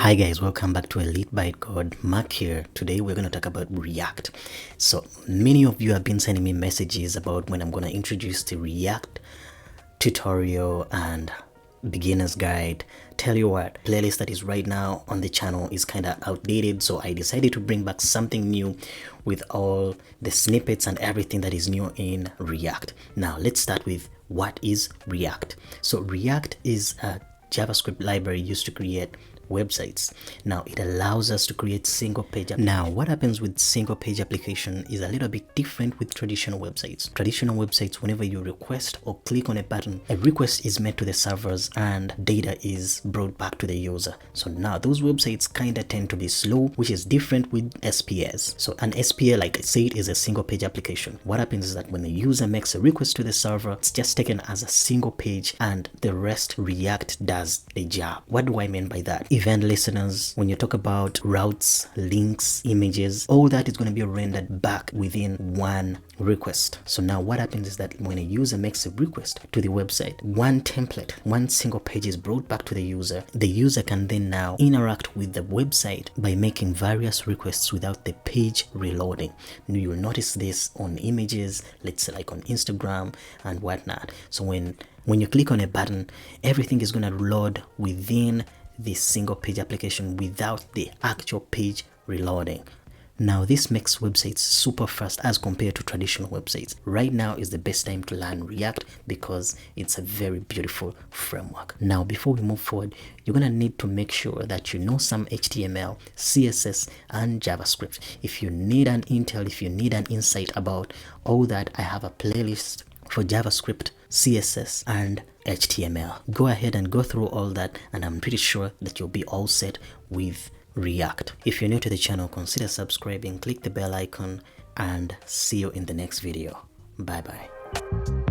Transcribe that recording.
Hi guys, welcome back to Elite Byte Code. Mark here. Today we're going to talk about React. So many of you have been sending me messages about when I'm going to introduce the React tutorial and beginner's guide. Tell you what, playlist that is right now on the channel is kind of outdated, so I decided to bring back something new with all the snippets and everything that is new in React. Now let's start with what is React. So React is a JavaScript library used to create websites. Now it allows us to create single page. Now what happens with single page application is a little bit different with traditional websites. Traditional websites, whenever you request or click on a button, a request is made to the servers and data is brought back to the user. So now those websites kind of tend to be slow, which is different with SPAs. So an SPA, like I said, is a single page application. What happens is that when the user makes a request to the server, it's just taken as a single page and the rest React does the job. What do I mean by that? Event listeners, when you talk about routes, links, images, all that is going to be rendered back within one request. So now what happens is that when a user makes a request to the website, one template, one single page is brought back to the user. The user can then now interact with the website by making various requests without the page reloading. You'll notice this on images, let's say like on Instagram and whatnot. So when you click on a button, everything is going to load within this single page application without the actual page reloading. Now this makes websites super fast as compared to traditional websites. Right now is the best time to learn React because it's a very beautiful framework. Now before we move forward, you're gonna need to make sure that you know some HTML, CSS and JavaScript. If you need an intel, if you need an insight about all that, I have a playlist for JavaScript, CSS and HTML. Go ahead and go through all that and I'm pretty sure that you'll be all set with React. If you're new to the channel, consider subscribing, click the bell icon and see you in the next video. Bye bye.